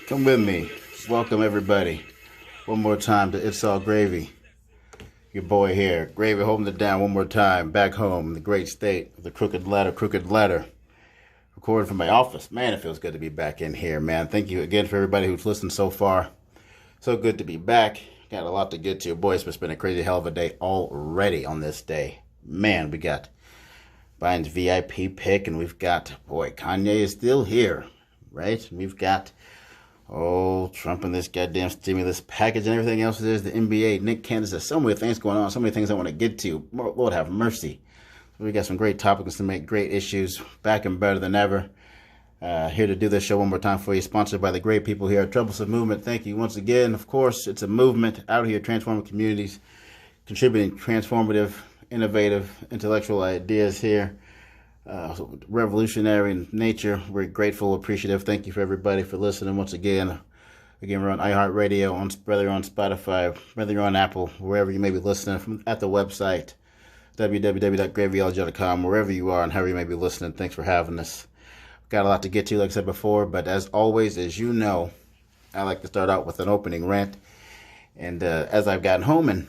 Come with me. Welcome everybody. One more time to It's All Gravy. Your boy here. Gravy holding it down one more time. Back home in the great state of the Crooked Letter. Recording from my office. Man, it feels good to be back in here, man. Thank you again for everybody who's listened so far. So good to be back. Got a lot to get to. Boy, it's been a crazy hell of a day already on this day. Man, we got Biden's VIP pick, and we've got, boy, Kanye is still here, right? We've got Trump and this goddamn stimulus package and everything else. There's the NBA, Nick Candace. There's so many things going on, so many things I want to get to. Lord have mercy. We got some great topics to make, great issues, back and better than ever. Here to do this show one more time for you, sponsored by the great people here at Troublesome Movement. Thank you once again. Of course, it's a movement out here transforming communities, contributing transformative, innovative, intellectual ideas here. Revolutionary in nature. We're grateful, appreciative. Thank you for everybody for listening once again. Again, we're on iHeartRadio, whether you're on Spotify, whether you're on Apple, wherever you may be listening, at the website, www.gravyology.com, wherever you are and however you may be listening. Thanks for having us. Got a lot to get to, like I said before, but as always, as you know, I like to start out with an opening rant. And as I've gotten home and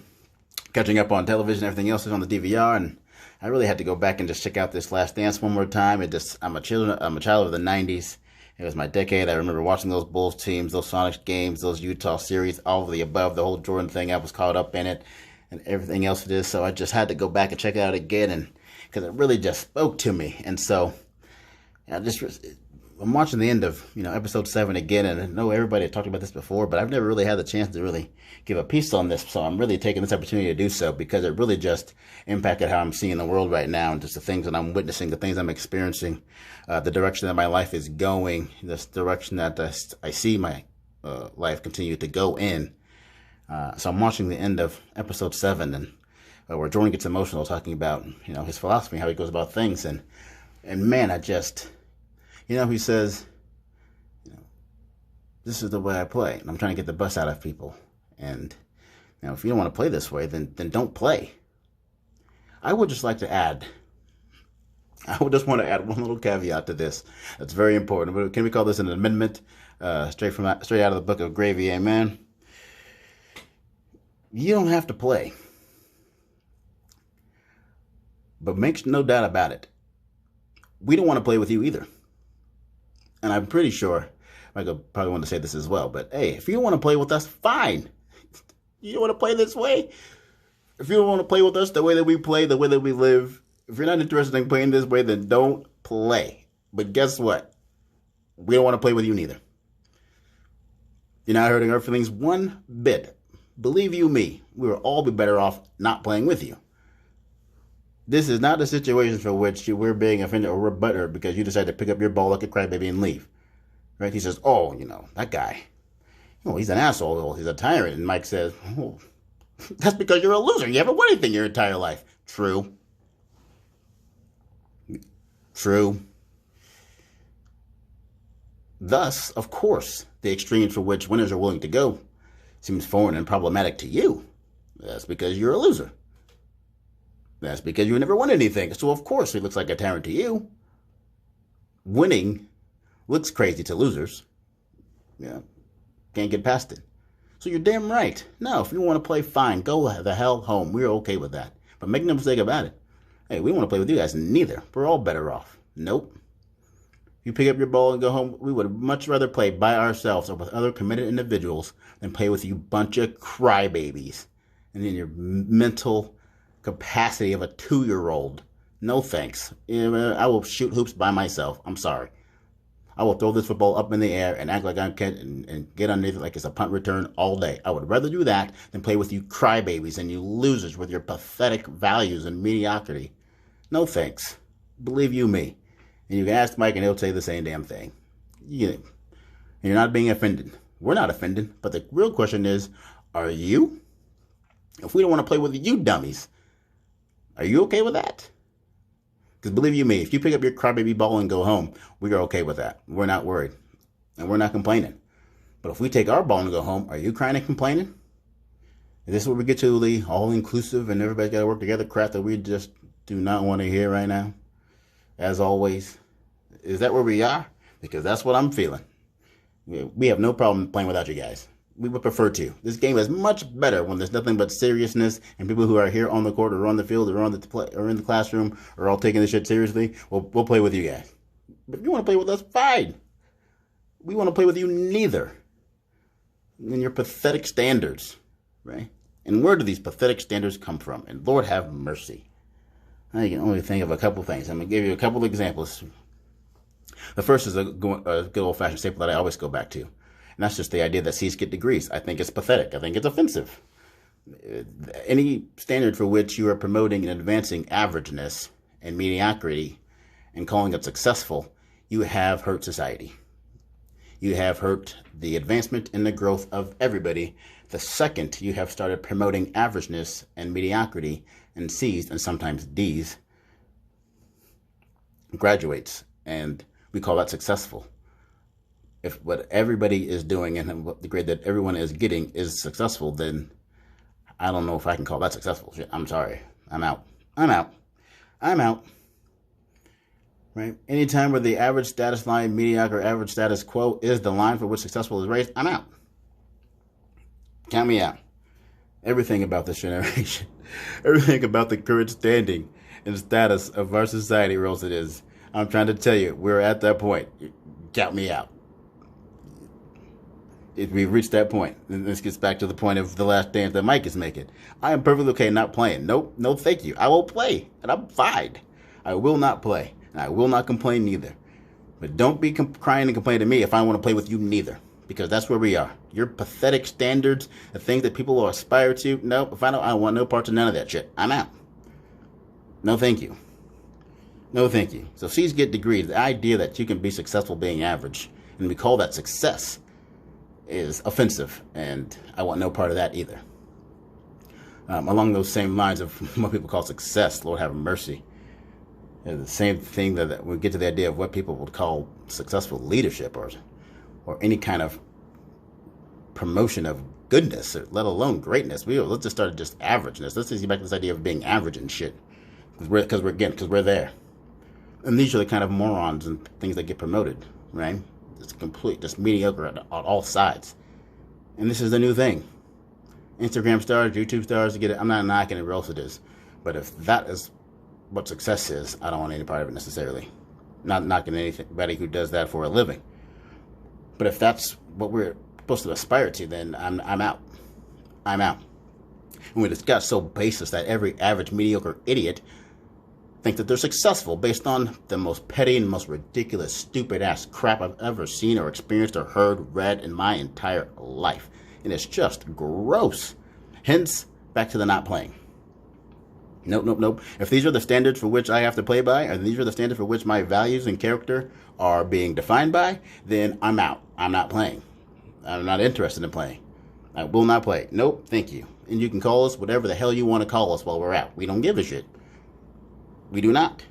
catching up on television, everything else is on the DVR, and I really had to go back and just check out this Last Dance one more time. I'm a child of the 90s. It was my decade. I remember watching those Bulls teams, those Sonics games, those Utah series, all of the above, the whole Jordan thing. I was caught up in it and everything else it is. So I just had to go back and check it out again, and because it really just spoke to me. And so I'm watching the end of episode 7 again, and I know everybody had talked about this before, but I've never really had the chance to really give a piece on this, so I'm really taking this opportunity to do so because it really just impacted how I'm seeing the world right now, and just the things that I'm witnessing, the things I'm experiencing, the direction that my life is going, this direction that I see my life continue to go in. So I'm watching the end of episode 7, and where Jordan gets emotional talking about his philosophy, how he goes about things, and man, I just. He says, this is the way I play, and I'm trying to get the best out of people. And, if you don't want to play this way, then don't play. I would just want to add one little caveat to this. That's very important. Can we call this an amendment? Straight out of the book of Gravy, amen? You don't have to play. But make no doubt about it. We don't want to play with you either. And I'm pretty sure Michael probably want to say this as well, but hey, if you don't want to play with us, fine. You don't want to play this way? If you don't want to play with us the way that we play, the way that we live, if you're not interested in playing this way, then don't play. But guess what? We don't want to play with you neither. You're not hurting our feelings one bit. Believe you me, we will all be better off not playing with you. This is not a situation for which we're being offended or we're buttered because you decide to pick up your ball like a crybaby and leave. Right? He says, that guy, he's an asshole. He's a tyrant. And Mike says, that's because you're a loser. You haven't won anything your entire life. True. Thus, of course, the extremes for which winners are willing to go seems foreign and problematic to you. That's because you're a loser. That's because you never won anything. So, of course, he looks like a tyrant to you. Winning looks crazy to losers. Yeah, can't get past it. So you're damn right. No, if you want to play, fine. Go the hell home. We're okay with that. But make no mistake about it. Hey, we don't want to play with you guys. Neither. We're all better off. Nope. You pick up your ball and go home. We would much rather play by ourselves or with other committed individuals than play with you bunch of crybabies. And in your mental capacity of a 2-year-old. No thanks. I will shoot hoops by myself. I'm sorry. I will throw this football up in the air and act like I'm and get underneath it like it's a punt return all day. I would rather do that than play with you crybabies and you losers with your pathetic values and mediocrity. No thanks. Believe you me. And you can ask Mike and he'll say the same damn thing. You're not being offended. We're not offended. But the real question is, are you? If we don't want to play with you dummies, are you okay with that? Because believe you me, if you pick up your crybaby ball and go home, we are okay with that. We're not worried. And we're not complaining. But if we take our ball and go home, are you crying and complaining? Is this where we get to the all-inclusive and everybody's got to work together crap that we just do not want to hear right now? As always. Is that where we are? Because that's what I'm feeling. We have no problem playing without you guys. We would prefer to. This game is much better when there's nothing but seriousness and people who are here on the court or on the field or or in the classroom are all taking this shit seriously. We'll play with you guys. But if you want to play with us, fine. We want to play with you neither. And your pathetic standards, right? And where do these pathetic standards come from? And Lord have mercy. I can only think of a couple things. I'm going to give you a couple of examples. The first is a good old-fashioned staple that I always go back to. And that's just the idea that C's get degrees. I think it's pathetic. I think it's offensive. Any standard for which you are promoting and advancing averageness and mediocrity and calling it successful, you have hurt society. You have hurt the advancement and the growth of everybody. The second you have started promoting averageness and mediocrity and C's and sometimes D's, graduates, and we call that successful. If what everybody is doing and what the grade that everyone is getting is successful, then I don't know if I can call that successful. Shit, I'm sorry. I'm out. Right? Anytime where the average status line, mediocre, average status quo is the line for which successful is raised, I'm out. Count me out. Everything about this generation, everything about the current standing and status of our society, or else it is. I'm trying to tell you, we're at that point. Count me out. If we've reached that point, then this gets back to the point of the last dance that Mike is making. I am perfectly okay not playing. Nope, no thank you. I will play, and I'm fine. I will not play. And I will not complain neither. But don't be crying and complaining to me if I want to play with you neither. Because that's where we are. Your pathetic standards, the things that people will aspire to. Nope, if I don't, I want no parts of none of that shit. I'm out. No thank you. No thank you. So C's get degrees. The idea that you can be successful being average, and we call that success, is offensive. And I want no part of that either. Along those same lines of what people call success, Lord have mercy. The same thing that we get to the idea of what people would call successful leadership or any kind of promotion of goodness, or let alone greatness. Let's just start at just averageness. Let's just get back to this idea of being average and shit, because we're there. And these are the kind of morons and things that get promoted, right? It's just mediocre on all sides. And this is the new thing. Instagram stars, YouTube stars, to get it. I'm not knocking it, or else it is. But if that is what success is, I don't want any part of it necessarily. Not knocking anybody who does that for a living. But if that's what we're supposed to aspire to, then I'm out. I'm out. And we just got so baseless that every average mediocre idiot think that they're successful based on the most petty and most ridiculous, stupid ass crap I've ever seen or experienced or heard, read in my entire life. And it's just gross. Hence, back to the not playing. Nope. If these are the standards for which I have to play by, and these are the standards for which my values and character are being defined by, then I'm out. I'm not playing. I'm not interested in playing. I will not play. Nope, thank you. And you can call us whatever the hell you want to call us while we're out. We don't give a shit. We do not.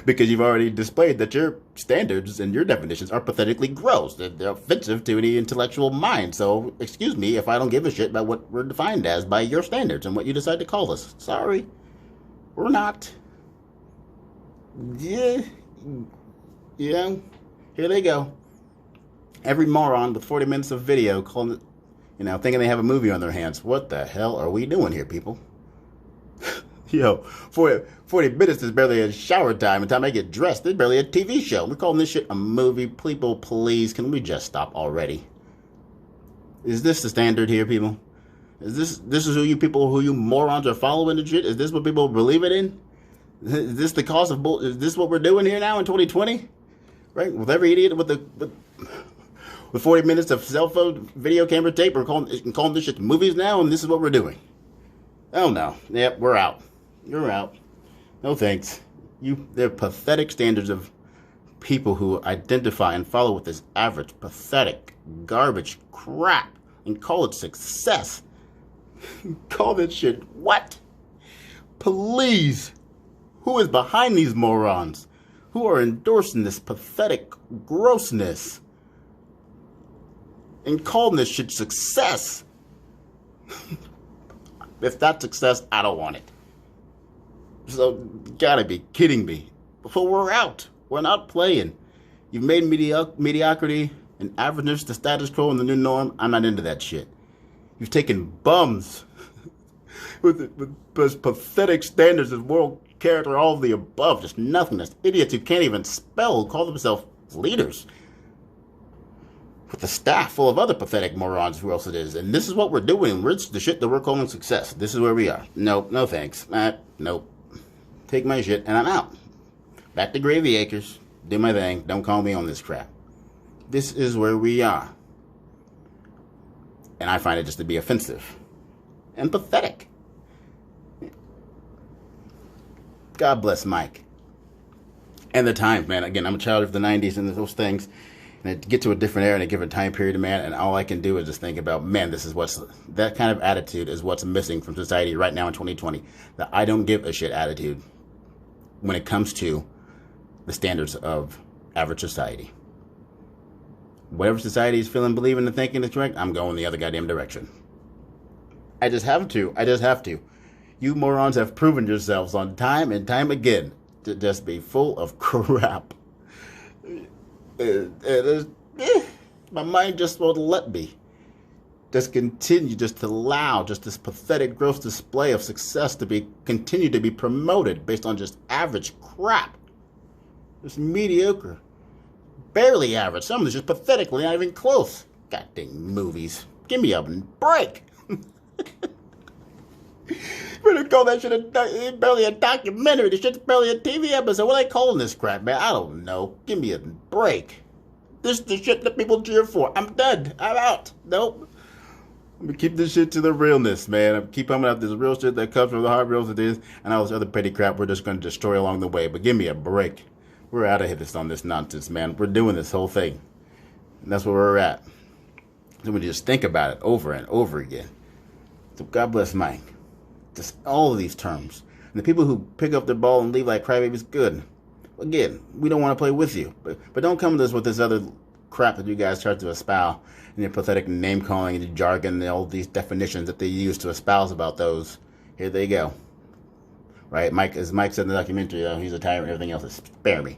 Because you've already displayed that your standards and your definitions are pathetically gross. They're offensive to any intellectual mind. So, excuse me if I don't give a shit about what we're defined as by your standards and what you decide to call us. Sorry. We're not. Yeah. Here they go. Every moron with 40 minutes of video calling it, thinking they have a movie on their hands. What the hell are we doing here, people? 40 minutes is barely a shower time. By the time I get dressed, it's barely a TV show. We're calling this shit a movie. People, please, can we just stop already? Is this the standard here, people? Is this who you morons are following and shit? Is this what people believe it in? Is this the cause of bull? Is this what we're doing here now in 2020? Right? With every idiot with 40 minutes of cell phone video camera tape, we're calling this shit movies now, and this is what we're doing. Oh no. Yep, we're out. You're out. No thanks. They're pathetic standards of people who identify and follow with this average, pathetic, garbage crap and call it success. Call that shit what? Please. Who is behind these morons? Who are endorsing this pathetic grossness? And calling this shit success? If that's success, I don't want it. So, you gotta be kidding me. So we're out. We're not playing. You've made mediocrity and averageness, the status quo, and the new norm. I'm not into that shit. You've taken bums with pathetic standards of moral character, all of the above, just nothingness. Idiots who can't even spell, who call themselves leaders, with a staff full of other pathetic morons, who else it is. And this is what we're doing. We're the shit that we're calling success. This is where we are. Nope, no thanks. Nope. Take my shit and I'm out. Back to Gravy Acres. Do my thing. Don't call me on this crap. This is where we are. And I find it just to be offensive and pathetic. God bless Mike. And the times, man. Again, I'm a child of the 90s and those things. And I get to a different era and a different time period, man, and all I can do is just think about, man, that kind of attitude is what's missing from society right now in 2020. The I don't give a shit attitude when it comes to the standards of average society. Whatever society is feeling, believing, and thinking is correct, I'm going the other goddamn direction. I just have to. You morons have proven yourselves on time and time again to just be full of crap. My mind just won't let me. Just continue, just to allow just this pathetic, gross display of success to continue to be promoted based on just average crap. Just mediocre. Barely average. Some of it's just pathetically not even close. Goddamn movies. Give me a break. We're gonna call that shit barely a documentary. This shit's barely a TV episode. What are they calling this crap, man? I don't know. Give me a break. This is the shit that people cheer for. I'm done. I'm out. Nope. I'm gonna keep this shit to the realness, man. I'm keep coming out this real shit that comes from the hard reals it is, and all this other petty crap we're just gonna destroy along the way. But give me a break. We're out of here on this nonsense, man. We're doing this whole thing. And that's where we're at. So we just think about it over and over again. So God bless Mike. Just all of these terms. And the people who pick up the ball and leave like crybabies, good. Again, we don't want to play with you. But don't come to us with this other crap that you guys try to espouse and your pathetic name calling and your jargon and all these definitions that they use to espouse about those. Here they go. Right? Mike, as Mike said in the documentary, he's a tyrant and everything else. Spare me.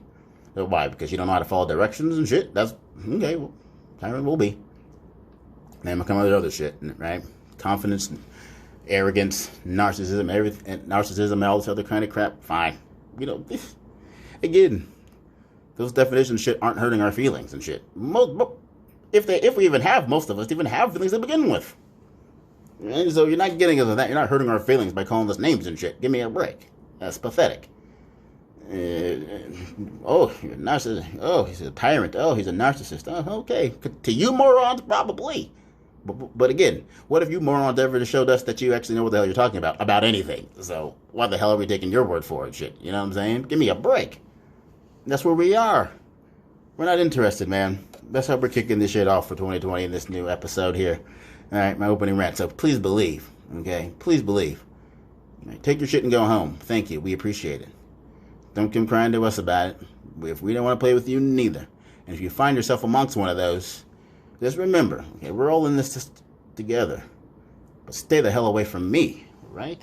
So why? Because you don't know how to follow directions and shit? That's okay. Well, tyrant will be. Then will come with other shit, right? Confidence, arrogance, narcissism, and all this other kind of crap. Fine. Again, those definitions shit aren't hurting our feelings and shit. If we even have, most of us even have feelings to begin with. And so you're not getting us with that. You're not hurting our feelings by calling us names and shit. Give me a break. That's pathetic. Oh, you're a narcissist. Oh, he's a tyrant. Oh, he's a narcissist. Oh, okay. To you morons, probably. But again, what if you morons ever showed us that you actually know what the hell you're talking about anything? So why the hell are we taking your word for it, shit? You know what I'm saying? Give me a break. That's where we are. We're not interested, man. That's how we're kicking this shit off for 2020 in this new episode here. All right, my opening rant. So please believe, okay? Please believe. Right, take your shit and go home. Thank you. We appreciate it. Don't come crying to us about it. If we don't want to play with you, neither. And if you find yourself amongst one of those, just remember, okay, we're all in this together. But stay the hell away from me, right?